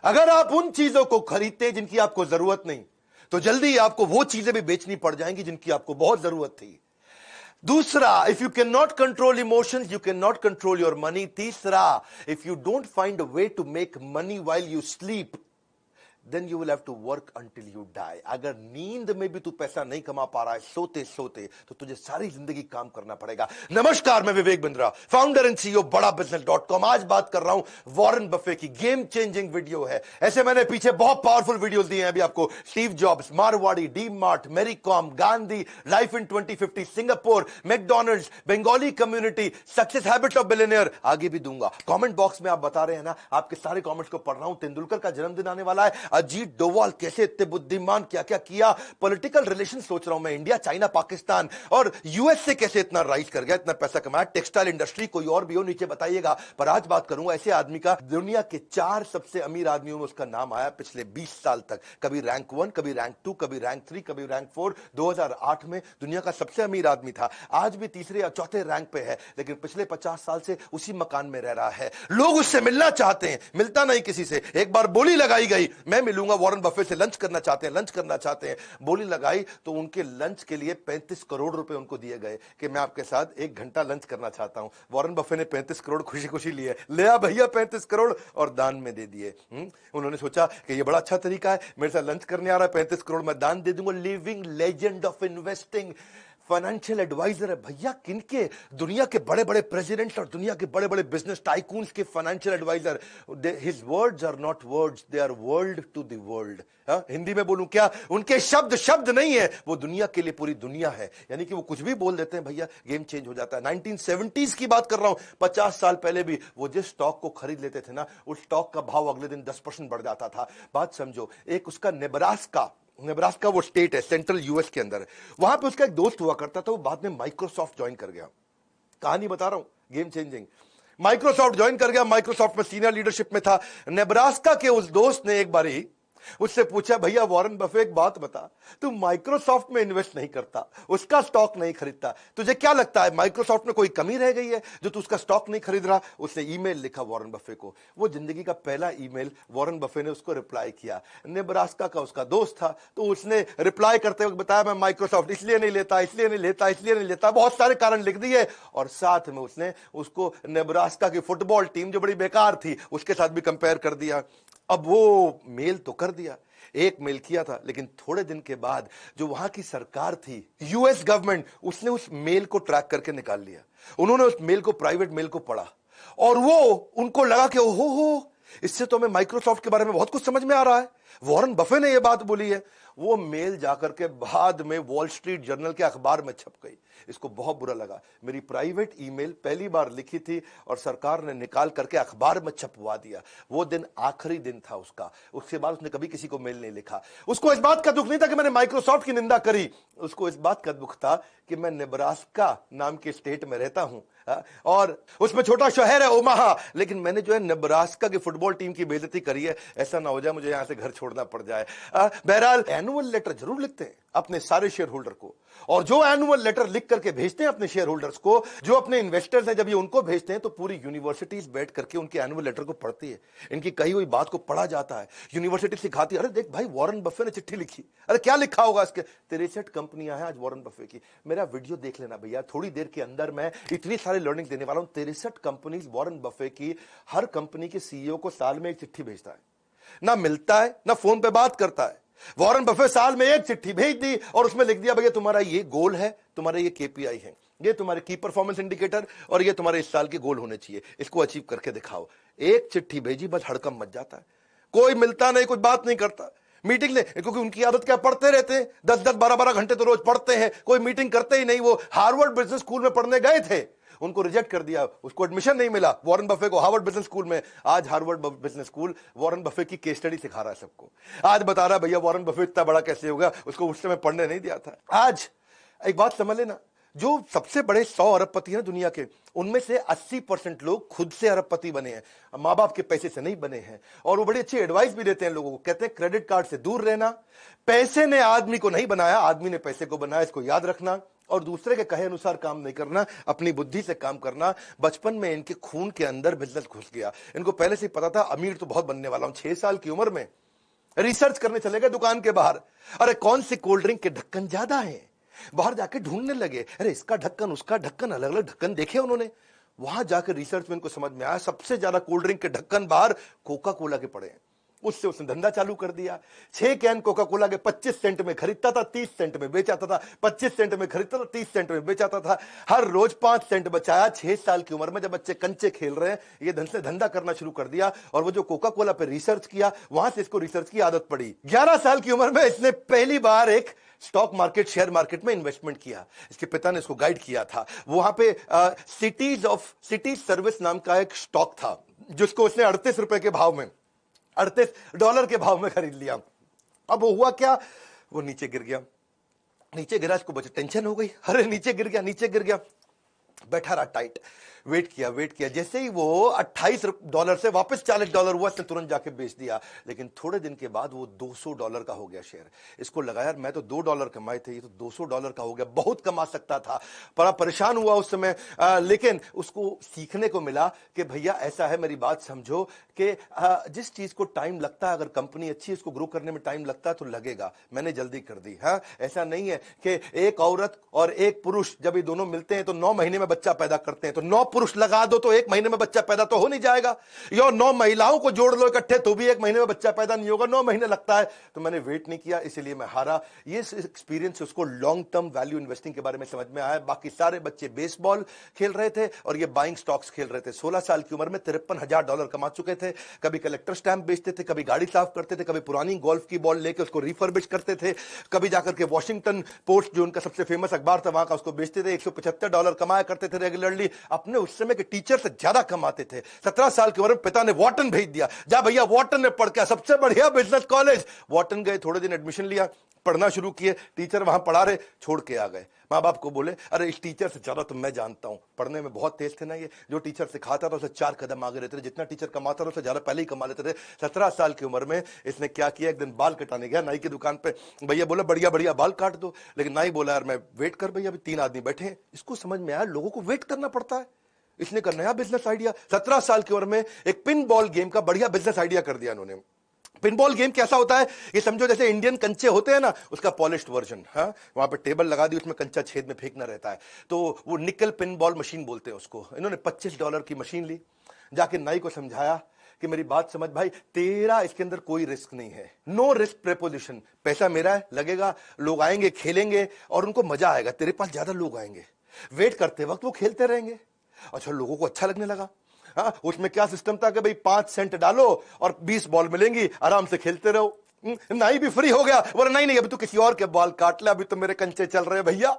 अगर आप उन चीजों को खरीदते हैं जिनकी आपको जरूरत नहीं, तो जल्दी ही आपको वो चीजें भी बेचनी पड़ जाएंगी जिनकी आपको बहुत जरूरत थी। दूसरा, if you can not control emotions, you can not control your money. तीसरा, if you don't find a way to make money while you sleep, then you will have to work until you die। अगर नींद में भी तू पैसा नहीं कमा पा रहा है सोते सोते, तो तुझे सारी जिंदगी काम करना पड़ेगा। नमस्कार, मैं Vivek Bindra, founder and CEO बड़ा बिजनेस.com। आज बात कर रहा हूं वॉरेन बफे की। गेम चेंजिंग वीडियो है। ऐसे मैंने पीछे बहुत पावरफुल वीडियोस दिए हैं अभी आपको। Steve Jobs, Marwari, D Mart, Mary Kom, Gandhi, life in 2050, Singapore, McDonald's, Bengali community, success habit of billionaire, आगे भी दूंगा। कमेंट बॉक्स में आप बता रहे हैं ना, आपके सारे कमेंट्स को पढ़ रहा हूं। तेंदुलकर का जन्मदिन आने वाला है। अजीत डोवाल कैसे इतने बुद्धिमान, क्या क्या किया। पॉलिटिकल रिलेशन सोच रहा हूं मैं, इंडिया, चाइना, पाकिस्तान और यूएस से कैसे इतना राइज कर गया, इतना पैसा कमाया। टेक्सटाइल इंडस्ट्री, कोई और भी हो नीचे बताइएगा। पर आज बात करूंगा ऐसे आदमी का, दुनिया के 4 सबसे अमीर आदमियों में उसका नाम आया पिछले 20 साल तक। कभी रैंक 1, कभी रैंक 2, कभी रैंक 3, कभी रैंक 4। 2008 में दुनिया का सबसे अमीर आदमी था। आज भी तीसरे या चौथे रैंक पे है, लेकिन पिछले 50 साल से उसी मकान में रह रहा है। लोग उससे मिलना चाहते हैं, मिलता नहीं किसी से। एक बार बोली लगाई गई, मैं मिलूंगा वॉरेन बफे से, लंच करना चाहते हैं। बोली लगाई तो उनके लंच के लिए 35 करोड़ रुपए उनको दिए गए कि मैं आपके साथ 1 घंटा लंच करना चाहता हूं। वॉरेन बफे ने 35 करोड़ खुशी खुशी लिए, ले आ भैया 35 करोड़, और दान में दे दिए। उन्होंने सोचा कि ये बड़ा अच्छा तरीका है, मेरे साथ लंच करने आ रहा है, 35 करोड़ मैं दान दे दूंगा। Living legend of investing, financial adviser है भैया। किनके? दुनिया के बड़े बड़े प्रेसिडेंट्स और दुनिया के बड़े बड़े बिजनेस टाइकून्स के financial adviser. His words are not words, they are world to the world. Hindi में बोलूं क्या, उनके शब्द शब्द नहीं है, वो दुनिया के लिए पूरी दुनिया है। यानी कि वो कुछ भी बोल देते हैं भैया, गेम चेंज हो जाता है। 1970s की बात कर रहा हूं, 50 साल पहले भी वो जिस स्टॉक को खरीद लेते थे ना, उस स्टॉक का भाव अगले दिन 10% बढ़ जाता था। बात समझो, एक उसका नेब्रास्का वो स्टेट है सेंट्रल यूएस के अंदर, वहां पे उसका एक दोस्त हुआ करता था, वो बाद में माइक्रोसॉफ्ट ज्वाइन कर गया। कहानी बता रहा हूं, गेम चेंजिंग। माइक्रोसॉफ्ट ज्वाइन कर गया, माइक्रोसॉफ्ट में सीनियर लीडरशिप में था। नेब्रास्का के उस दोस्त ने एक बारी उससे पूछा, भैया वॉरेन बफे एक बात बता, तू माइक्रोसॉफ्ट में इन्वेस्ट नहीं करता, उसका स्टॉक नहीं खरीदता, तुझे क्या लगता है माइक्रोसॉफ्ट में कोई कमी रह गई है जो तू उसका स्टॉक नहीं खरीद रहा? उसने ईमेल लिखा वॉरेन बफे को। वो जिंदगी का पहला ईमेल, वॉरेन बफे ने उसको रिप्लाई किया। नेब्रास्का का उसका दोस्त था, तो उसने रिप्लाई करते वक्त बताया, मैं माइक्रोसॉफ्ट इसलिए नहीं लेता, बहुत सारे कारण लिख दिए। और साथ में उसने उसको नेब्रास्का की फुटबॉल टीम जो बड़ी बेकार थी उसके साथ भी कंपेयर कर दिया। अब वो मेल तो कर दिया, एक मेल किया था, लेकिन थोड़े दिन के बाद जो वहां की सरकार थी, यूएस गवर्नमेंट, उसने उस मेल को ट्रैक करके निकाल लिया। उन्होंने उस मेल को, प्राइवेट मेल को पढ़ा, और वो उनको लगा कि ओहो, इससे तो हमें माइक्रोसॉफ्ट के बारे में बहुत कुछ समझ में आ रहा है, वॉरेन बफे ने यह बात बोली है। वो मेल जाकर के बाद में वॉल स्ट्रीट जर्नल के अखबार में छप गई। इसको बहुत बुरा लगा, मेरी प्राइवेट ईमेल पहली बार लिखी थी और सरकार ने निकाल करके अखबार में छपवा दिया। वो दिन आखिरी दिन था उसका, उसके बाद उसने कभी किसी को मेल नहीं लिखा। उसको इस बात का दुख नहीं था कि मैंने माइक्रोसॉफ्ट की निंदा करी, उसको इस बात का दुख था कि मैं नेब्रास्का नाम के स्टेट में रहता हूं, और उसमें छोटा शहर है ओमाहा, लेकिन मैंने जो है नेब्रास्का की फुटबॉल टीम की बेइज्जती करी है, ऐसा ना हो जाए मुझे यहां से घर छोड़ना पड़ जाए। बहरहाल एनुअल लेटर जरूर लिखते हैं अपने सारे शेयर होल्डर को, और जो एनुअल लेटर लिख करके भेजते हैं अपने शेयर होल्डर्स को, जो अपने इन्वेस्टर्स हैं, जब ये उनको भेजते हैं तो पूरी यूनिवर्सिटीज बैठ करके उनके एनुअल लेटर को पढ़ती है, इनकी कही हुई बात को पढ़ा जाता है। यूनिवर्सिटी सिखाती है, अरे देख भाई वॉरेन बफे ने चिट्ठी लिखी, अरे क्या लिखा होगा इसके, 63 कंपनियां हैं आज वॉरेन बफे की। मेरा वीडियो देख लेना भैया, थोड़ी देर के अंदर मैं इतनी सारी लर्निंग देने वाला हूं। 63 कंपनीज वॉरेन बफे की, हर कंपनी के सीईओ को साल में एक चिट्ठी भेजता है, ना मिलता है ना फोन पे बात करता है। वॉरेन बफे साल में एक चिट्ठी भेज दी और उसमें लिख दिया, भैया तुम्हारा ये गोल है, तुम्हारा ये केपीआई है, ये तुम्हारे की परफॉर्मेंस इंडिकेटर, और ये तुम्हारे इस साल के गोल होने चाहिए, इसको अचीव करके दिखाओ। एक चिट्ठी भेजी, बस हड़कंप मच जाता है। कोई मिलता नहीं, कुछ बात नहीं करता, मीटिंग ले, क्योंकि उनकी आदत क्या, पढ़ते रहते हैं, 10-10 12-12 घंटे तो रोज पढ़ते हैं, कोई मीटिंग करते ही नहीं। वो हार्वर्ड बिजनेस स्कूल में पढ़ने गए थे, उनको रिजेक्ट कर दिया, उसको एडमिशन नहीं मिला वॉरेन बफे को हार्वर्ड बिजनेस स्कूल में। आज Harvard business school Warren Buffett की केस स्टडी सिखा रहा है सबको। आज बता रहा है भैया वॉरेन बफे इतना बड़ा कैसे होगा, उसको उस समय पढ़ने नहीं दिया था। आज एक बात समझ लेना, जो सबसे बड़े 100 अरबपति हैं दुनिया के, उनमें से 80% लोग खुद से अरबपति बने हैं, माँ बाप के पैसे से नहीं बने हैं। और वो बड़ी अच्छी एडवाइस भी देते हैं लोगों को, कहते हैं क्रेडिट कार्ड से दूर रहना, पैसे ने आदमी को नहीं बनाया, आदमी ने पैसे को बनाया, इसको याद रखना। और दूसरे के कहे अनुसार काम नहीं करना, अपनी बुद्धि से काम करना। बचपन में इनके खून के अंदर बिजनेस घुस गया। इनको पहले से ही पता था अमीर तो बहुत बनने वाला हूं। 6 साल की उम्र में रिसर्च करने चले गए दुकान के बाहर। अरे कौन सी कोल्ड ड्रिंक के ढक्कन ज्यादा है, बाहर जाके ढूंढने लगे। अरे इसका ढक्कन उसका ढक्कन, अलग अलग ढक्कन देखे उन्होंने। वहां जाकर रिसर्च में इनको समझ में आया सबसे ज्यादा कोल्ड ड्रिंक के ढक्कन बाहर कोका कोला के पड़े हैं। उससे उसने धंधा चालू कर दिया। 6 कैन कोका कोला के 25 सेंट में खरीदता था, 30 सेंट में बेचाता था। 25 सेंट में खरीदता था, 30 सेंट में बेचाता था। हर रोज 5 सेंट बचाया। 6 साल की उम्र में जब बच्चे कंचे खेल रहे हैं, ये धन से धंधा करना शुरू कर दिया। और वो जो कोका कोला पे रिसर्च किया, वहां से इसको रिसर्च की आदत पड़ी। 11 साल की उम्र में इसने पहली बार एक स्टॉक मार्केट, शेयर मार्केट में इन्वेस्टमेंट किया। इसके पिता ने इसको गाइड किया था। वहां पे सिटी सर्विस नाम का एक स्टॉक था, जिसको उसने 38 रुपए के भाव में, $38 के भाव में खरीद लिया। अब वो हुआ क्या, वो नीचे गिर गया। नीचे गिरा, इसको बचे टेंशन हो गई। अरे नीचे गिर गया, नीचे गिर गया। बैठा रहा टाइट, वेट किया। जैसे ही वो $28 से वापस $40 हुआ, इसने तुरंत जाके बेच दिया। लेकिन थोड़े दिन के बाद वो $200 का हो गया शेयर। इसको लगा यार मैं तो $2 कमाए थे, ये तो $200 का हो गया, बहुत कमा सकता था। बड़ा परेशान हुआ उस समय। लेकिन उसको सीखने को मिला कि भैया ऐसा है, मेरी बात समझो कि जिस चीज को टाइम लगता है, अगर कंपनी अच्छी है, इसको ग्रो करने में टाइम लगता है तो लगेगा। मैंने जल्दी कर दी। हाँ, ऐसा नहीं है कि एक औरत और एक पुरुष जब ये दोनों मिलते हैं तो 9 महीने में बच्चा पैदा करते हैं, तो 9 पुरुष लगा दो तो 1 महीने में बच्चा पैदा तो हो नहीं जाएगा। या 9 महिलाओं को जोड़ लो इकट्ठे तो भी 1 महीने में बच्चा पैदा नहीं होगा, 9 महीने लगता है। तो मैंने वेट नहीं किया, इसलिए मैं हारा। ये एक्सपीरियंस उसको लॉन्ग टर्म वैल्यू इन्वेस्टिंग के बारे में समझ में आया। बाकी सारे बच्चे बेसबॉल खेल रहे थे और ये बाइंग स्टॉक्स खेल रहे थे। 16 साल की उम्र में $53,000 कमा चुके थे। कभी कलेक्टर स्टैंप बेचते थे, कभी गाड़ी साफ करते थे, कभी पुरानी गोल्फ की बॉल लेके उसको रिफर्बिश करते थे, कभी जाकर के वॉशिंगटन पोस्ट जो उनका सबसे फेमस अखबार था वहां का उसको बेचते थे। $175 कमाया करते थे रेगुलरली। अपने उस समय के टीचर से ज्यादा कमाते थे। 17 साल की उम्र में पिता ने वॉटन भेज दिया, जा भैया वॉटन में पढ़ के, सबसे बढ़िया बिजनेस कॉलेज। वॉटन गए, थोड़े दिन एडमिशन लिया, पढ़ना शुरू किए। टीचर वहां पढ़ा रहे, छोड़ के आ गए। माँ बाप को बोले अरे इस टीचर से ज्यादा तो मैं जानता हूं। पढ़ने में बहुत तेज थे ना ये, जो टीचर सिखाता था उसे 4 कदम आगे रहते थे। जितना टीचर कमाता था उससे ज्यादा पहले ही कमा लेते थे। 17 साल की उम्र में इसने क्या किया, एक दिन बाल कटाने गया नाई की दुकान पे। भैया बोला बढ़िया बढ़िया बाल काट दो, लेकिन नाई बोला यार मैं वेट कर भैया, अभी 3 आदमी बैठे हैं। इसको समझ में आया लोगों को वेट करना पड़ता है। इसने का नया बिजनेस आइडिया, 17 साल की उम्र में एक पिन बॉल गेम का बढ़िया बिजनेस आइडिया कर दिया इन्होंने। पिनबॉल गेम कैसा होता है, ये समझो जैसे इंडियन कंचे होते हैं ना, उसका पॉलिश्ड वर्जन। हाँ, वहां पे टेबल लगा दी, उसमें कंचा छेद में फेंकना रहता है, तो वो निकल पिनबॉल मशीन बोलते हैं उसको। इन्होंने $25 की मशीन ली, जाके नाई को समझाया कि मेरी बात समझ भाई, तेरा इसके अंदर कोई रिस्क नहीं है, नो रिस्क प्रेपोजिशन। पैसा मेरा है, लगेगा, लोग आएंगे खेलेंगे और उनको मजा आएगा, तेरे पास ज्यादा लोग आएंगे, वेट करते वक्त वो खेलते रहेंगे। अच्छा, लोगों को अच्छा लगने लगा। हाँ, उसमें क्या सिस्टम था कि भाई 5 सेंट डालो और 20 बॉल मिलेंगी, आराम से खेलते रहो। नाई भी फ्री हो गया, बोला नहीं नहीं अभी तो किसी और के बाल काट ले, अभी तो मेरे कंचे चल रहे हैं भैया।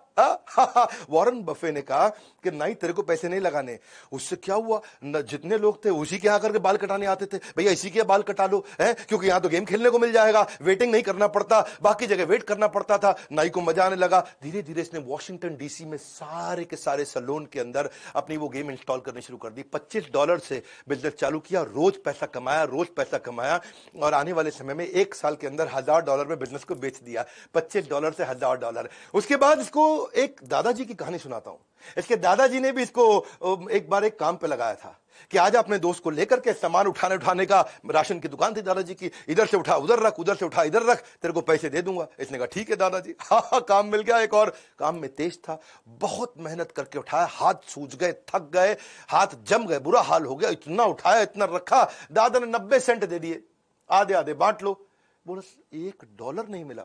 वॉरेन बफे ने कहा कि नाई तेरे को पैसे नहीं लगाने। उससे क्या हुआ, जितने लोग थे उसी के यहाँ करके बाल कटाने आते थे। भैया इसी के बाल कटा लो, है क्योंकि यहाँ तो गेम खेलने को मिल जाएगा, वेटिंग नहीं करना पड़ता, बाकी जगह वेट करना पड़ता था। नाई को मजा आने लगा। धीरे धीरे इसने वॉशिंगटन डीसी में सारे के सारे सैलून के अंदर अपनी वो गेम इंस्टॉल करनी शुरू कर दी। $25 से बिजनेस चालू किया, रोज पैसा कमाया और आने वाले समय में 1 साल के अंदर $1,000 में बिजनेस को बेच दिया। $25 से $1,000। उसके बाद इसको एक दादाजी की कहानी सुनाता हूं। इसके दादाजी ने भी इसको एक बार एक काम पे लगाया था कि आज अपने दोस्त को लेकर के सामान उठाने का, राशन की दुकान थी दादाजी की, इधर से उठा उधर रख, उधर से उठा इधर रख, तेरे को पैसे दे दूंगा। इसने कहा ठीक है दादाजी। हाँ, काम मिल गया। एक और काम में तेज था, बहुत मेहनत करके उठाया, हाथ सूज गए, थक गए, हाथ जम गए, बुरा हाल हो गया। इतना उठाया, इतना रखा, दादा ने 90 सेंट दे दिए, आधे आधे बांट लो। बोला $1 नहीं मिला,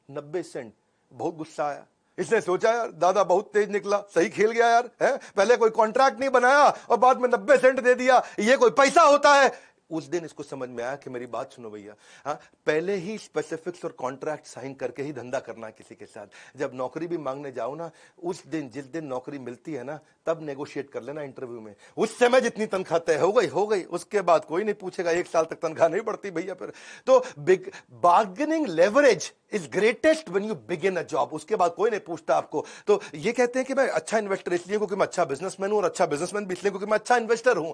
90 सेंट। बहुत गुस्सा आया। इसने सोचा यार दादा बहुत तेज निकला, सही खेल गया यार, है पहले कोई कॉन्ट्रैक्ट नहीं बनाया और बाद में 90 सेंट दे दिया, ये कोई पैसा होता है। उस दिन इसको समझ में आया कि मेरी बात सुनो भैया, हाँ, पहले ही स्पेसिफिक्स और कॉन्ट्रैक्ट साइन करके ही धंधा करना है किसी के साथ। जब नौकरी भी मांगने जाओ ना, उस दिन जिस दिन नौकरी मिलती है ना, तब नेगोशिएट कर लेना इंटरव्यू में। उस समय जितनी तनख्वाह तय हो गई, उसके बाद कोई नहीं पूछेगा। 1 साल तक तनख्वाह नहीं बढ़ती भैया फिर तो। Big bargaining leverage is greatest when you begin a job. उसके बाद कोई नहीं पूछता आपको। तो ये कहते हैं कि मैं अच्छा इन्वेस्टर इसलिए क्योंकि मैं अच्छा बिजनेसमैन हूं, और अच्छा बिजनेसमैन भी इसलिए क्योंकि मैं अच्छा इन्वेस्टर हूं।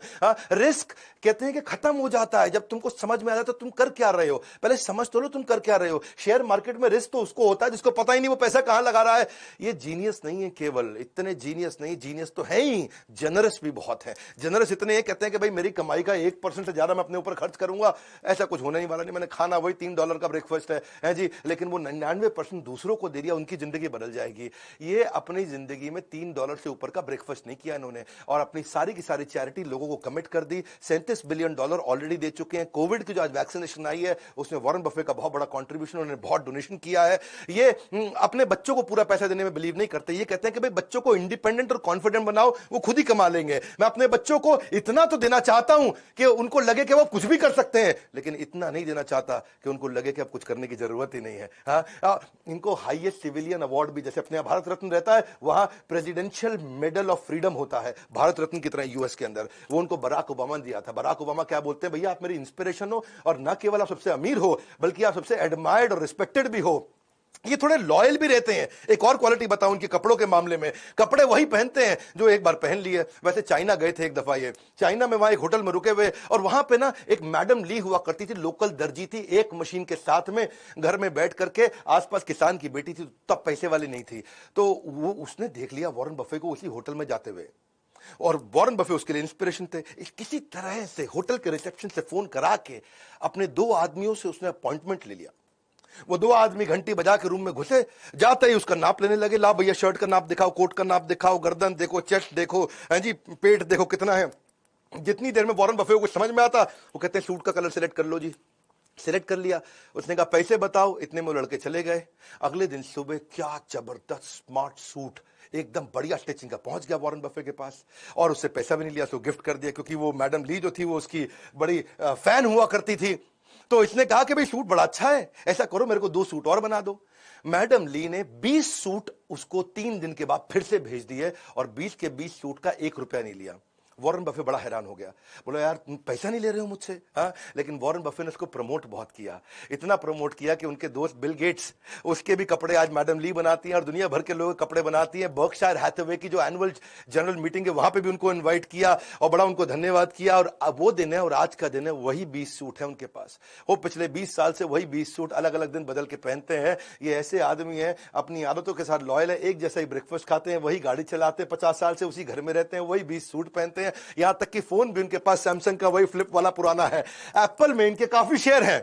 रिस्क कहते हैं कि खत्म हो जाता है जब तुमको समझ में आ जाता है तुम कर क्या रहे हो। पहले समझ तो लो तुम कर क्या रहे हो। शेयर मार्केट में रिस्क तो उसको होता है जिसको पता ही नहीं वो पैसा कहां लगा रहा है। ये जीनियस नहीं है, केवल इतने जीनियस नहीं, जीनियस तो है ही, जनरस भी बहुत है। जनरस इतने हैं, कहते हैं कि भाई मेरी कमाई का 1% से ज्यादा मैं अपने ऊपर खर्च करूंगा, ऐसा कुछ होने ही वाला नहीं। मैंने खाना वही $3 का ब्रेकफास्ट है जी, लेकिन वो 99% दूसरों को दे दिया, उनकी जिंदगी बदल जाएगी। ये अपनी जिंदगी में $3 से ऊपर का ब्रेकफास्ट नहीं किया इन्होंने, और अपनी सारी की सारी चैरिटी लोगों को कमिट कर दी। $37 बिलियन ऑलरेडी दे चुके हैं। कोविड की जो आज वैक्सीनेशन आई है उसमें वॉरेन बफे का बहुत बड़ा कंट्रीब्यूशन, उन्होंने बहुत डोनेशन किया है। ये अपने बच्चों को पूरा पैसा देने में बिलीव नहीं करते। ये कहते हैं कि भाई बच्चों को इंडिपेंडेंट और कॉन्फिडेंट बनाओ, वो खुद ही कमा लेंगे। मैं अपने बच्चों को इतना तो देना चाहता हूं कि उनको लगे कि वो कुछ भी कर सकते हैं, लेकिन इतना नहीं देना चाहता कि उनको लगे कि अब कुछ करने की जरूरत ही नहीं है। इनको हाईएस्ट सिविलियन अवार्ड भी, जैसे अपने भारत रत्न रहता है, वहां प्रेसिडेंशियल मेडल ऑफ फ्रीडम होता है भारत रत्न की तरह यूएस के अंदर, वो उनको बराक ओबामा ने दिया था। बराक ओबामा क्या बोलते हैं, भैया आप मेरी इंस्पिरेशन हो, और न केवल आप सबसे अमीर हो बल्कि आप सबसे एडमायर्ड और रिस्पेक्टेड भी हो। ये थोड़े लॉयल भी रहते हैं। एक और क्वालिटी बताऊं उनके कपड़ों के मामले में, कपड़े वही पहनते हैं जो एक बार पहन लिए। वैसे चाइना गए थे एक दफा, ये चाइना में वहां एक होटल में रुके हुए, और वहां पे ना एक मैडम ली हुआ करती थी, लोकल दर्जी थी, एक मशीन के साथ में घर में बैठ करके, आसपास किसान की बेटी थी, तब पैसे वाली नहीं थी। तो वो उसने देख लिया वॉरेन बफे को उसी होटल में जाते हुए, और वॉरेन बफे उसके लिए इंस्पिरेशन थे। किसी तरह से होटल के रिसेप्शन से फोन करा के अपने 2 आदमियों से उसने अपॉइंटमेंट ले लिया। वो 2 आदमी घंटी बजा के रूम में घुसे, जाते ही उसका नाप लेने लगे। ला भैया शर्ट का नाप दिखाओ, कोट का नाप दिखाओ, गर्दन देखो, चेस्ट देखो, है जी, पेट देखो कितना है। जितनी देर में वॉरेन बफे को कुछ समझ में आता, वो कहते हैं सूट का कलर सिलेक्ट कर लो जी। सिलेक्ट कर लिया। उसने कहा पैसे बताओ, इतने में वो लड़के चले गए। अगले दिन सुबह क्या जबरदस्त स्मार्ट सूट, एकदम बढ़िया स्टिचिंग का, पहुंच गया वॉरेन बफे के पास, और उससे पैसा भी नहीं लिया, उसको गिफ्ट कर दिया, क्योंकि वो मैडम ली जो थी वो उसकी बड़ी फैन हुआ करती थी। तो इसने कहा कि भाई सूट बड़ा अच्छा है, ऐसा करो मेरे को 2 सूट और बना दो। मैडम ली ने 20 सूट उसको 3 दिन के बाद फिर से भेज दिए, और 20 के 20 सूट का 1 रुपया नहीं लिया। वॉरेन बफे बड़ा हैरान हो गया, बोला यार तुम पैसा नहीं ले रहे हो मुझसे। हाँ, लेकिन वॉरेन बफे ने उसको प्रमोट बहुत किया, इतना प्रमोट किया कि उनके दोस्त बिल गेट्स, उसके भी कपड़े आज मैडम ली बनाती हैं, और दुनिया भर के लोग कपड़े बनाती हैं। बर्कशायर हैथवे की जो एनुअल जनरल मीटिंग है वहां पे भी उनको इन्वाइट किया और बड़ा उनको धन्यवाद किया। और वो दिन है और आज का दिन है, वही 20 सूट है उनके पास। वो पिछले 20 साल से वही 20 सूट अलग अलग दिन बदल के पहनते हैं। ये ऐसे आदमी है, अपनी आदतों के साथ लॉयल है, एक जैसा ही ब्रेकफास्ट खाते हैं, वही गाड़ी चलाते हैं, 50 साल से उसी घर में रहते हैं, वही 20 सूट पहनते हैं। यहां तक कि फोन भी उनके पास सैमसंग का वही फ्लिप वाला पुराना है। एप्पल में इनके काफी शेयर हैं,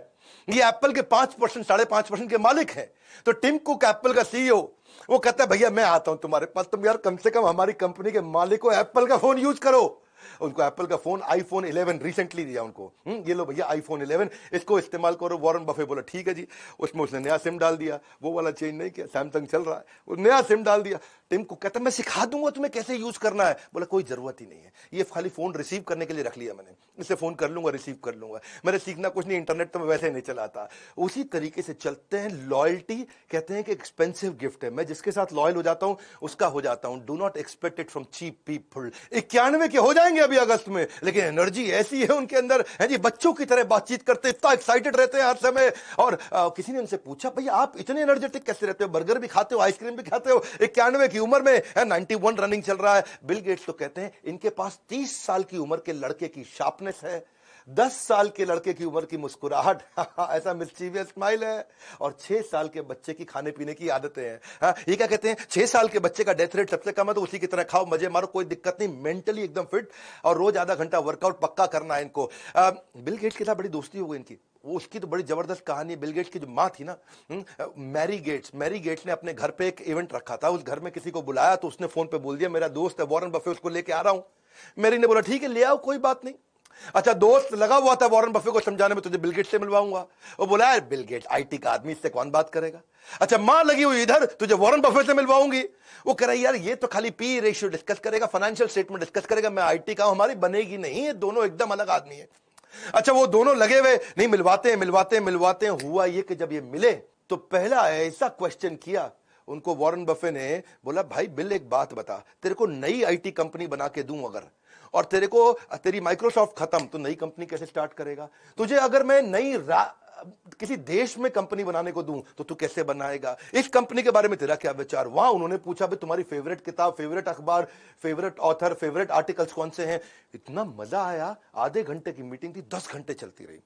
ये एप्पल के 5%, 5.5% के मालिक हैं। तो टिम कुक एप्पल का सीईओ, वो कहता है भैया मैं आता हूं तुम्हारे पास, तुम यार कम से कम हमारी कंपनी के मालिक को एप्पल का फोन यूज करो। उनको एप्पल का फोन आईफोन 11 रिसेंटली दिया उनको, ये लो भैया आईफोन 11, इसको इस्तेमाल करो। वॉरेन बफे बोला ठीक है जी। उसमें उसने नया सिम डाल दिया, वो वाला चेंज नहीं किया, सैमसंग चल रहा है, वो नया सिम डाल दिया। टिम को कहता मैं सिखा दूंगा तुम्हें कैसे यूज करना है। बोला कोई जरूरत ही नहीं है, ये खाली फोन रिसीव करने के लिए रख लिया मैंने, इससे फोन कर लूंगा, रिसीव कर लूंगा, मैंने सीखना कुछ नहीं, इंटरनेट तो मैं वैसे नहीं चलाता। उसी तरीके से चलते हैं। लॉयल्टी कहते हैं कि एक्सपेंसिव गिफ्ट है, मैं जिसके साथ लॉयल हो जाता हूं उसका हो जाता हूं। Do not expect it from cheap people. 91 के हो जाएंगे अभी अगस्त में, लेकिन एनर्जी ऐसी है उनके अंदर, है जी, बच्चों की तरह बातचीत करते, इतना एक्साइटेड रहते हैं हर समय। और किसी ने उनसे पूछा भैया आप इतने एनर्जेटिक कैसे रहते हो, बर्गर भी खाते हो, आइसक्रीम भी खाते हो, 91 की उम्र में, 91 रनिंग चल रहा है। बिल गेट्स तो कहते हैं इनके पास 30 साल की उम्र के लड़के की शार्पनेस है, 10 साल के लड़के की उम्र की मुस्कुराहट, ऐसा मिस्चीवियस स्माइल है, और 6 साल के बच्चे की खाने पीने की आदतें हैं। ये क्या कहते हैं, 6 साल के बच्चे का डेथ रेट सबसे कम है, तो उसी की तरह खाओ, मजे मारो, कोई दिक्कत नहीं, मेंटली एकदम फिट, और रोज आधा घंटा वर्कआउट पक्का करना है इनको। बिल गेट्स के साथ बड़ी दोस्ती हो गई इनकी। वो उसकी तो बड़ी जबरदस्त कहानी है। बिल गेट्स की जो माँ थी ना, मैरी गेट्स ने अपने घर पे एक इवेंट रखा था, उस घर में किसी को बुलाया, तो उसने फोन पे बोल दिया मेरा दोस्त है वॉरेन बफे, उसको लेके आ रहा हूं। मैरी ने बोला ठीक है ले आओ, कोई बात नहीं। अच्छा, दोस्त लगा हुआ था वॉरेन बफे को समझाने में, तुझे बिल गेट्स से मिलवाऊंगा। वो बोला यार बिल गेट्स आईटी का आदमी, इससे कौन बात करेगा। अच्छा, मां लगी हुई इधर, तुझे वॉरेन बफे से मिलवाऊंगी। वो कह रहा है यार ये तो खाली पी रेशियो डिस्कस करेगा, फाइनेंशियल स्टेटमेंट डिस्कस करेगा, मैं आईटी का हूं, हमारी बनेगी नहीं, ये दोनों एकदम अलग आदमी है। अच्छा, वो दोनों लगे हुए नहीं, मिलवाते हैं। हुआ ये कि जब ये मिले तो पहला ऐसा क्वेश्चन किया उनको वॉरेन बफे ने, बोला भाई बिल एक बात बता, तेरे को नई आईटी कंपनी बना के दूं अगर, और तेरी माइक्रोसॉफ्ट खत्म, तो नई कंपनी कैसे स्टार्ट करेगा। तुझे अगर मैं नई किसी देश में कंपनी बनाने को दूं तो तू कैसे बनाएगा, इस कंपनी के बारे में तेरा क्या विचार। वहां उन्होंने पूछा भाई तुम्हारी फेवरेट किताब, फेवरेट अखबार, फेवरेट ऑथर, फेवरेट आर्टिकल्स कौन से हैं। इतना मजा आया, आधे घंटे की मीटिंग थी, 10 घंटे चलती रही।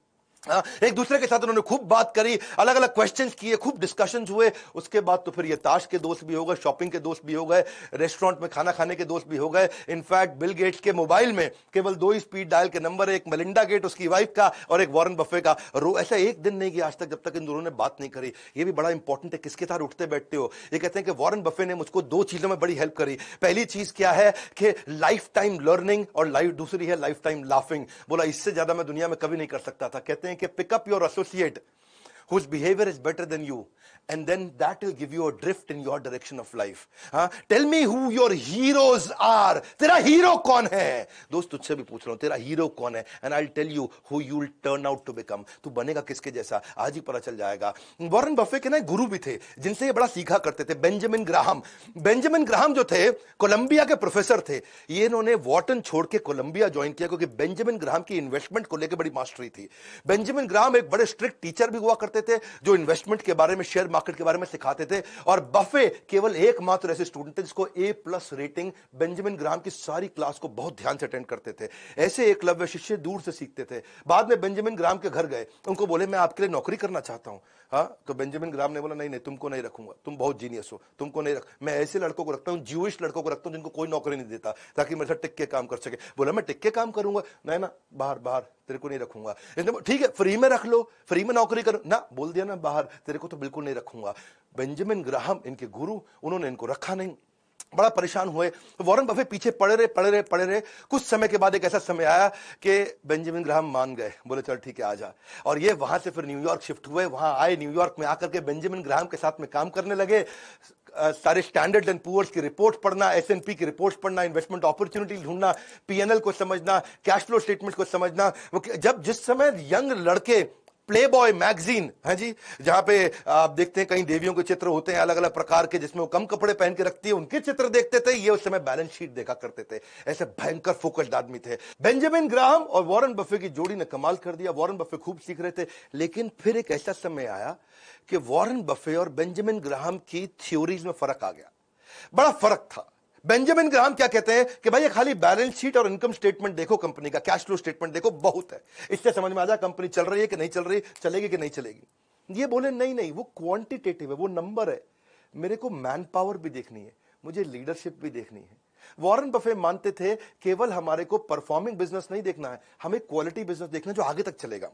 एक दूसरे के साथ उन्होंने खूब बात करी, अलग अलग क्वेश्चंस किए, खूब डिस्कशंस हुए। उसके बाद तो फिर ये ताश के दोस्त भी हो गए, शॉपिंग के दोस्त भी हो गए, रेस्टोरेंट में खाना खाने के दोस्त भी हो गए। इनफैक्ट बिल गेट्स के मोबाइल में केवल 2 ही स्पीड डायल के नंबर, एक मेलिंडा गेट उसकी वाइफ का और एक वॉरेन बफे का। ऐसा एक दिन नहीं गया आज तक जब तक इन दोनों ने बात नहीं करी। ये भी बड़ा इंपॉर्टेंट है, किसके साथ उठते बैठते हो। ये कहते हैं कि वॉरेन बफे ने मुझको 2 चीजों में बड़ी हेल्प करी। पहली चीज क्या है कि लाइफ टाइम लर्निंग, और दूसरी है लाइफ टाइम लाफिंग। बोला इससे ज्यादा मैं दुनिया में कभी नहीं कर सकता था। कहते हैं कि pickup your associate whose behavior is better than you, and then that will give you a drift in your direction of life. Tell me who your heroes are. तेरा हीरो कौन है? दोस्त तुझसे भी पूछ रहा हूं, तेरा हीरो कौन है? And I'll tell you who you'll turn out to become. तू बनेगा किसके जैसा आज ही पता चल जाएगा। वॉरेन बफे के ना गुरु भी थे जिनसे ये बड़ा सीखा करते थे, बेंजामिन ग्राहम। बेंजामिन ग्राहम जो थे कोलंबिया के प्रोफेसर थे। ये इन्होंने वॉर्टन छोड़ के कोलंबिया ज्वाइन किया क्योंकि बेंजामिन ग्राहम की इन्वेस्टमेंट को लेकर बड़ी मास्टरी थी। बेंजामिन ग्राहम एक बड़े स्ट्रिक्ट टीचर भी हुआ करते थे जो इन्वेस्टमेंट के बारे में, शेयर मार्केट के बारे में सिखाते थे। और बफे केवल एकमात्र ऐसे स्टूडेंट थे जिसको A+ रेटिंग। बेंजामिन ग्राहम की सारी क्लास को बहुत ध्यान से अटेंड करते थे। ऐसे एकलव्य शिष्य दूर से सीखते थे। बाद में बेंजामिन ग्राहम के घर गए, उनको बोले मैं आपके लिए नौकरी करना चाहता हूं। तो बेंजामिन ग्राहम ने बोला नहीं नहीं, तुमको नहीं रखूंगा, तुम बहुत जीनियस हो, तुमको नहीं रख। मैं ऐसे लड़कों को रखता हूं, ज्यूइश लड़कों को रखता हूं जिनको कोई नौकरी नहीं देता, ताकि मेरे साथ टिक के काम कर सके। बोला मैं टिक के काम करूंगा, नहीं ना, बाहर बाहर, तेरे को नहीं रखूंगा। ठीक है फ्री में रख लो, फ्री में नौकरी करो ना, बोल दिया ना बाहर, तेरे को तो बिल्कुल नहीं रखूंगा। बेंजामिन ग्राहम इनके गुरु, उन्होंने इनको रखा नहीं। बड़ा परेशान हुए। वॉरेन बफे पीछे पड़े रहे। कुछ समय के बाद एक ऐसा समय आया कि बेंजामिन ग्राहम मान गए, बोले चल ठीक है आजा। और ये वहां से फिर न्यूयॉर्क शिफ्ट हुए। वहां आए, न्यूयॉर्क में आकर के बेंजामिन ग्राहम के साथ में काम करने लगे। सारे स्टैंडर्ड एंड पुअर्स की रिपोर्ट पढ़ना, S&P की रिपोर्ट पढ़ना, इन्वेस्टमेंट अपॉर्चुनिटी ढूंढना, P&L को समझना, कैश फ्लो स्टेटमेंट को समझना। जब जिस समय यंग लड़के प्ले बॉय मैगजीन है जी, जहां पे आप देखते हैं कई देवियों के चित्र होते हैं अलग अलग प्रकार के, जिसमें वो कम कपड़े पहन के रखती है, उनके चित्र देखते थे। ये उस समय बैलेंस शीट देखा करते थे। ऐसे भयंकर फोकस्ड आदमी थे। बेंजामिन ग्राहम और वॉरेन बफे की जोड़ी ने कमाल कर दिया। वॉरेन बफे खूब सीख रहे थे, लेकिन फिर एक ऐसा समय आया कि वॉरेन बफे और बेंजामिन ग्राहम की थ्योरीज में फर्क आ गया। बड़ा फर्क था। बेंजामिन ग्राहम क्या कहते हैं कि भाई ये खाली बैलेंस शीट और इनकम स्टेटमेंट देखो, कंपनी का कैश फ्लो स्टेटमेंट देखो, बहुत है, इससे समझ में आ जाए कंपनी चल रही है कि नहीं चल रही, चलेगी कि नहीं चलेगी। ये बोले नहीं नहीं, वो क्वांटिटेटिव है, वो नंबर है, मेरे को मैन पावर भी देखनी है, मुझे लीडरशिप भी देखनी है। वॉरेन बफे मानते थे केवल हमारे को परफॉर्मिंग बिजनेस नहीं देखना है, हमें क्वालिटी बिजनेस देखना है जो आगे तक चलेगा।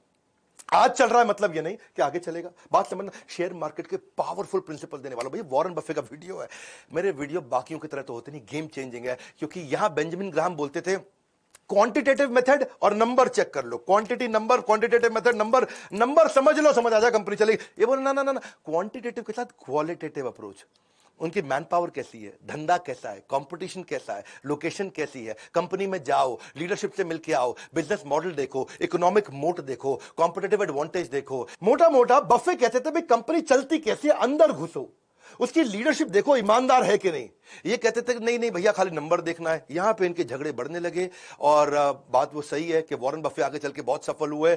आज चल रहा है मतलब ये नहीं कि आगे चलेगा। बात समझना, शेयर मार्केट के पावरफुल प्रिंसिपल देने वाला भाई वॉरेन बफे का वीडियो है। मेरे वीडियो बाकियों की तरह तो होते नहीं, गेम चेंजिंग है, क्योंकि यहां बेंजामिन ग्राहम बोलते थे क्वांटिटेटिव मेथड और नंबर चेक कर लो, quantity number, quantitative method number, number समझ लो, समझ आ जाए कंपनी चलेगी। ये बोले ना ना ना, क्वांटिटेटिव के साथ क्वालिटेटिव अप्रोच। उनकी मैन पावर कैसी है, धंधा कैसा है, कंपटीशन कैसा है, लोकेशन कैसी है, कंपनी में जाओ, लीडरशिप से मिलके आओ, बिजनेस मॉडल देखो, इकोनॉमिक मोट देखो, कॉम्पिटिटिव एडवांटेज देखो। मोटा मोटा बफे कहते थे भाई कंपनी चलती कैसी है, अंदर घुसो, उसकी लीडरशिप देखो, ईमानदार है कि नहीं। ये कहते थे नहीं नहीं भैया खाली नंबर देखना है। यहां पे इनके झगड़े बढ़ने लगे। और बात वो सही है कि वॉरेन बफे आगे चल के बहुत सफल हुए।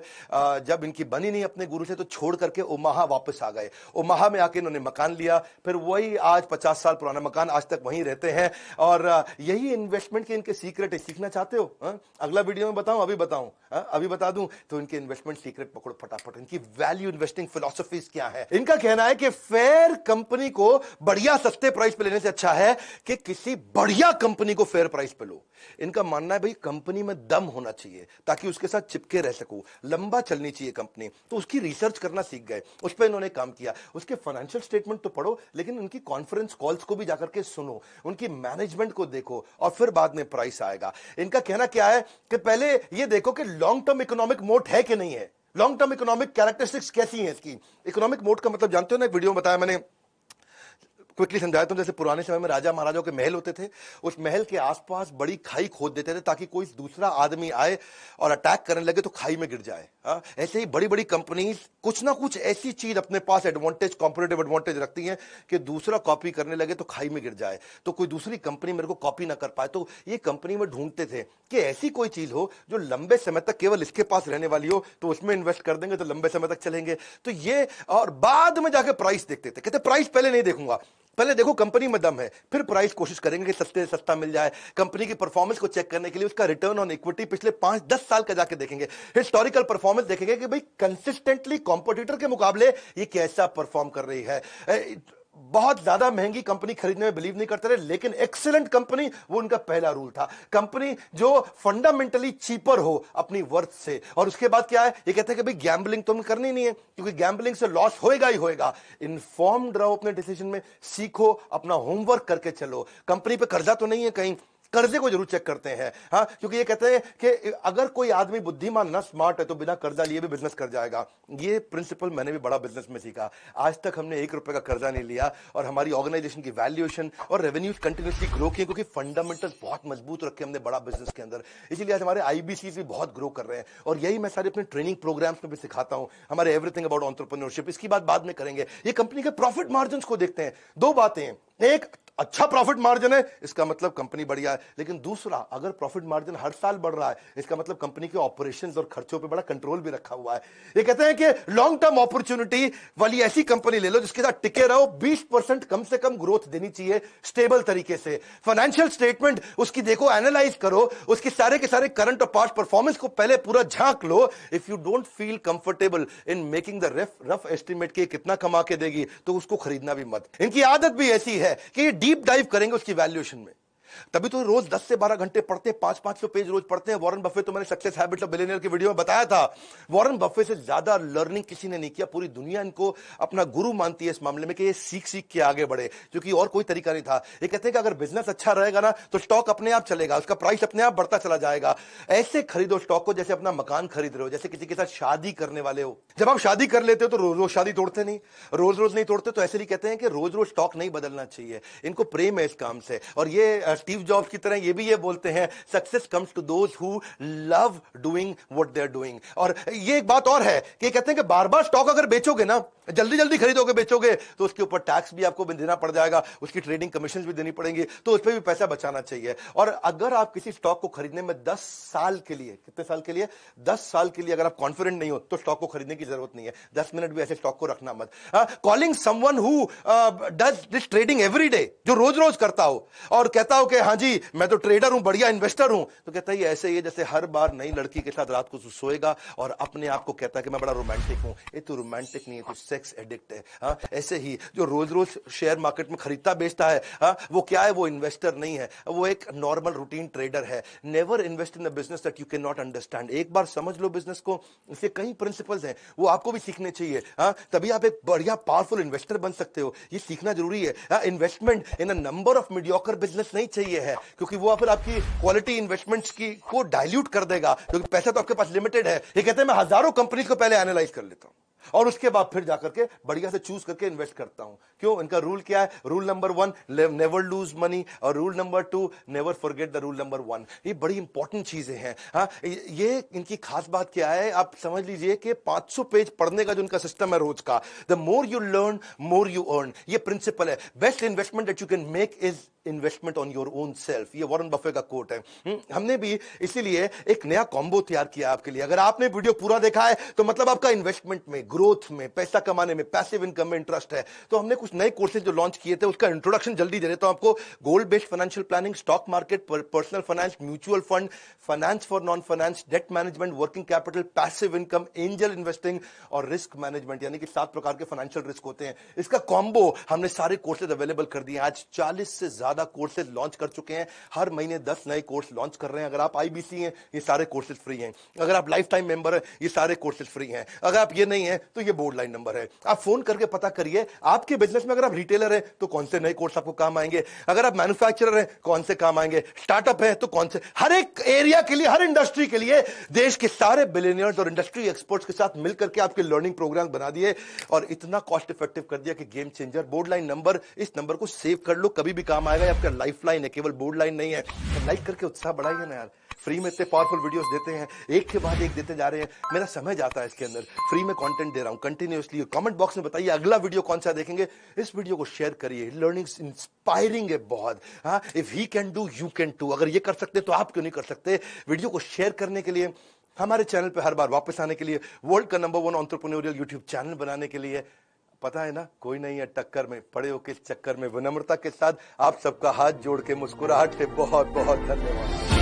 जब इनकी बनी नहीं अपने गुरु से तो छोड़ करके ओमाहा वापस आ गए। ओमाहा में आके इन्होंने मकान लिया, फिर वही आज 50 साल पुराना मकान, आज तक वहीं रहते हैं। और यही इन्वेस्टमेंट के इनके सीक्रेट है। सीखना चाहते हो अगला वीडियो में बताऊं, अभी बताऊं, अभी बता दूं तो इनके इन्वेस्टमेंट सीक्रेट पकड़ो फटाफट। इनकी वैल्यू इन्वेस्टिंग फिलॉसफीज क्या है। इनका कहना है कि फेयर कंपनी को बढ़िया सस्ते प्राइस पे लेने से अच्छा है कि किसी बढ़िया कंपनी को फेयर प्राइस पे लो। इनका मानना है भाई कंपनी में दम होना चाहिए ताकि उसके साथ चिपके रह सको, लंबा चलनी चाहिए कंपनी। तो उसकी रिसर्च करना सीख गए, उस पर इन्होंने काम किया। उसके फाइनेंशियल स्टेटमेंट तो पढ़ो, लेकिन उनकी कॉन्फ्रेंस कॉल्स को भी जाकर के सुनो, उनकी मैनेजमेंट को देखो, और फिर बाद में प्राइस आएगा। इनका कहना क्या है कि पहले ये देखो कि लॉन्ग टर्म इकोनॉमिक मोट है कि नहीं है, लॉन्ग टर्म इकोनॉमिक कैरेक्टरिस्टिक्स कैसी है इसकी। इकोनॉमिक मोट का मतलब जानते हो ना, एक वीडियो में बताया मैंने, क्विकली समझाता हूं। जैसे पुराने समय में राजा महाराजाओं के महल होते थे, उस महल के आसपास बड़ी खाई खोद देते थे ताकि कोई दूसरा आदमी आए और अटैक करने लगे तो खाई में गिर जाए। ऐसे ही बड़ी बड़ी कंपनीज कुछ ना कुछ ऐसी चीज अपने पास एडवांटेज, कॉम्पिटिटिव एडवांटेज रखती हैं कि दूसरा कॉपी करने लगे तो खाई में गिर जाए, तो कोई दूसरी कंपनी मेरे को कॉपी ना कर पाए। तो ये कंपनी में ढूंढते थे कि ऐसी कोई चीज हो जो लंबे समय तक केवल इसके पास रहने वाली हो, तो उसमें इन्वेस्ट कर देंगे तो लंबे समय तक चलेंगे। तो ये, और बाद में जाके प्राइस देखते थे, कहते प्राइस पहले नहीं देखूंगा, पहले देखो कंपनी में दम है, फिर प्राइस कोशिश करेंगे कि सस्ते से सस्ता मिल जाए। कंपनी की परफॉर्मेंस को चेक करने के लिए उसका रिटर्न ऑन इक्विटी पिछले 5-10 साल का जाके देखेंगे, हिस्टोरिकल परफॉर्मेंस देखेंगे कि भाई कंसिस्टेंटली कॉम्पिटिटर के मुकाबले ये कैसा परफॉर्म कर रही है। बहुत ज्यादा महंगी कंपनी खरीदने में बिलीव नहीं करते रहे, लेकिन एक्सीलेंट कंपनी, वो उनका पहला रूल था। कंपनी जो फंडामेंटली चीपर हो अपनी वर्थ से। और उसके बाद क्या है, ये कहते हैं कि भाई गैम्बलिंग तुम करनी नहीं है, क्योंकि गैम्बलिंग से लॉस होएगा ही होएगा। इन्फॉर्म्ड रहो अपने डिसीजन में, सीखो, अपना होमवर्क करके चलो। कंपनी पे कर्जा तो नहीं है कहीं, कर्जे को जरूर चेक करते हैं, हाँ, क्योंकि ये कहते हैं कि अगर कोई आदमी बुद्धिमान ना, स्मार्ट है, तो बिना कर्जा लिए भी बिजनेस कर जाएगा। ये प्रिंसिपल मैंने भी बड़ा बिजनेस में सीखा। आज तक हमने 1 रुपए का कर्जा नहीं लिया, और हमारी ऑर्गेनाइजेशन की वैल्यूएशन और रेवेन्यूज कंटिन्यूसली ग्रो किए, क्योंकि फंडामेंटल्स बहुत मजबूत रखे हमने बड़ा बिजनेस के अंदर। इसीलिए आज हमारे आईबीसी भी बहुत ग्रो कर रहे हैं, और यही मैं सारे अपने ट्रेनिंग प्रोग्राम्स में भी सिखाता हूं, हमारे एवरीथिंग अबाउट एंटरप्रेन्योरशिप। इसकी बात बाद में करेंगे। ये कंपनी के प्रॉफिट मार्जिन को देखते हैं। 2 बातें हैं, एक, अच्छा प्रॉफिट मार्जिन है, इसका मतलब कंपनी बढ़िया है। लेकिन दूसरा, अगर प्रॉफिट मार्जिन हर साल बढ़ रहा है, इसका मतलब कंपनी के ऑपरेशंस और खर्चों पे बड़ा कंट्रोल भी रखा हुआ है। ये कहते हैं कि लॉन्ग टर्म अपॉर्चुनिटी वाली ऐसी कंपनी ले लो जिसके साथ टिके रहो, 20% कम से कम ग्रोथ देनी चाहिए स्टेबल तरीके से। फाइनेंशियल स्टेटमेंट उसकी देखो, एनालाइज करो, उसके सारे के सारे करंट और पास्ट परफॉर्मेंस को पहले पूरा झांक लो। If you don't feel comfortable in making the rough estimate के कितना कमा के देगी, तो उसको खरीदना भी मत। इनकी आदत भी ऐसी है कि डीप डाइव करेंगे उसकी वैल्यूएशन में। तभी तो रोज 10 से 12 घंटे पढ़ते हैं, 500-500 पेज रोज पढ़ते हैं। वॉरेन बफे, तो मैंने सक्सेस हैबिट्स ऑफ बिलियनियर की वीडियो में बताया था, वॉरेन बफे से ज्यादा लर्निंग किसी ने नहीं किया। पूरी दुनिया इनको अपना गुरु मानती है इस मामले में कि ये सीख सीख के आगे बढ़े, क्योंकि और कोई तरीका नहीं था। ये कहते हैं कि अगर बिजनेस अच्छा रहेगा ना, तो स्टॉक अपने आप चलेगा, उसका प्राइस अपने आप बढ़ता चला जाएगा। ऐसे खरीदो स्टॉक को जैसे अपना मकान खरीद रहे हो, जैसे किसी के साथ शादी करने वाले हो। जब आप शादी कर लेते हो तो रोज रोज शादी तोड़ते नहीं, रोज रोज नहीं तोड़ते। तो ऐसे ही कहते हैं कि रोज रोज स्टॉक नहीं बदलना चाहिए, इनको प्रेम है इस काम से। और ये स्टीव जॉब्स की तरह ये भी ये बोलते हैं, success comes to those who love doing what they are doing. और ये एक बात और है कि कहते हैं कि बार बार स्टॉक अगर बेचोगे ना, जल्दी जल्दी खरीदोगे बेचोगे, तो उसके ऊपर टैक्स भी आपको देना पड़ जाएगा, उसकी ट्रेडिंग कमीशन भी देनी पड़ेंगी, तो उस पर भी पैसा बचाना चाहिए। और अगर आप किसी स्टॉक को खरीदने में 10 साल के लिए, कितने साल के लिए, 10 साल के लिए अगर आप कॉन्फिडेंट नहीं हो, तो स्टॉक को खरीदने की जरूरत नहीं है। 10 मिनट भी ऐसे स्टॉक को रखना मत। Calling someone who does this trading every day, जो रोज रोज करता हो और कहता हो कि हाँ जी मैं तो ट्रेडर हूं, बढ़िया इन्वेस्टर हूं, तो कहता है ऐसे ही है जैसे हर बार नई लड़की के साथ रात को सोएगा और अपने आप को कहता है कि मैं बड़ा रोमांटिक हूं। ये तो रोमांटिक नहीं है, तो सेक्स एडिक्ट है। हाँ, ऐसे ही जो रोज रोज शेयर मार्केट में खरीदता बेचता है, हाँ, वो क्या है, वो इन्वेस्टर नहीं है, वो एक नॉर्मल रूटीन ट्रेडर है। Never invest in a business that you can not understand. एक बार समझ लो बिजनेस को, इसके कई प्रिंसिपल्स हैं, वो आपको भी सीखने चाहिए। हाँ, तभी आप एक बढ़िया पावरफुल इन्वेस्टर बन सकते हो। ये सीखना जरूरी है। हाँ, investment in a number of mediocre business नहीं चाहिए है, क्योंकि वो फिर आपकी क्वालिटी इन्वेस्टमेंट्स की को डाइल्यूट कर देगा, क्योंकि पैसा तो आपके पास लिमिटेड है। ये कहते हैं मैं हजारों कंपनीज को पहले एनालाइज कर लेता हूं और उसके बाद फिर जाकर के बढ़िया से चूज करके इन्वेस्ट करता हूं। क्यों? इनका रूल क्या है? Rule number 1, never lose money, और rule number 2, never forget the rule number 1। ये बड़ी इंपॉर्टेंट चीजें हैं। हाँ, ये इनकी खास बात क्या है, आप समझ लीजिए कि 500 पेज पढ़ने का जो इनका सिस्टम है रोज का, the more you learn more you earn, ये प्रिंसिपल है। Best investment that you can make is investment on your own self, ये वॉरेन बफे का कोट है। हमने भी इसीलिए एक नया कॉम्बो तैयार किया आपके लिए। अगर आपने वीडियो पूरा देखा है तो मतलब आपका इन्वेस्टमेंट में, ग्रोथ में, पैसा कमाने में, पैसिव इनकम में इंटरेस्ट है। तो हमने कुछ नए कोर्सेज जो लॉन्च किए थे, उसका इंट्रोडक्शन जल्दी दे देता हूं आपको। Gold based financial planning, stock market, personal finance, mutual fund, finance for non finance, debt management, working capital, passive income, angel investing और रिस्क मैनेजमेंट, यानी कि 7 प्रकार के फाइनेंशियल रिस्क होते हैं। इसका कॉम्बो हमने सारे कोर्सेज अवेलेबल कर दिए। आज 40 से ज्यादा कोर्सेज लॉन्च कर चुके हैं। हर महीने 10 नए कोर्स लॉन्च कर रहे हैं। अगर आप आईबीसी हैं, ये सारे कोर्सेज फ्री हैं। अगर आप लाइफ टाइम मेंबर हैं, ये सारे कोर्सेज फ्री हैं। अगर आप ये नहीं हैं, तो ये बोर्ड लाइन नंबर है। आप फोन करके पता करिए आपके बिजनेस में, अगर आप रिटेलर हैं तो कौन से नए कोर्स आपको काम आएंगे, अगर आप मैन्युफैक्चरर हैं कौन से काम आएंगे, स्टार्टअप है तो कौन से, हर एक एरिया के लिए, हर इंडस्ट्री के लिए देश के सारे बिलियनियर्स और इंडस्ट्री एक्सपर्ट्स के साथ मिलकर के आपके लर्निंग प्रोग्राम बना दिए और इतना कॉस्ट इफेक्टिव कर दिया कि game changer. Board line number, इस नंबर को सेव कर लो, कभी भी काम आएगा। आपका लाइफ लाइन है, केवल बोर्ड लाइन नहीं है। तो लाइक करके उत्साह बढ़ाइए ना यार। फ्री में इतने पावरफुल वीडियोस देते हैं, एक के बाद एक देते जा रहे हैं, मेरा समय जाता है इसके अंदर। फ्री में कंटेंट दे रहा हूं कंटिन्यूअसली। कमेंट बॉक्स में बताइए अगला वीडियो कौन सा देखेंगे। इस वीडियो को शेयर करिए, लर्निंग इंस्पायरिंग है बहुत। हाँ, if he can do you can too. अगर ये कर सकते तो आप क्यों नहीं कर सकते। वीडियो को शेयर करने के लिए, हमारे चैनल पे हर बार वापस आने के लिए, वर्ल्ड का नंबर 1 एंटरप्रेन्योरियल यूट्यूब चैनल बनाने के लिए, पता है ना, कोई नहीं है टक्कर में, पड़े हो किस चक्कर में। विनम्रता के साथ आप सबका हाथ जोड़ के, मुस्कुराहट से बहुत बहुत धन्यवाद।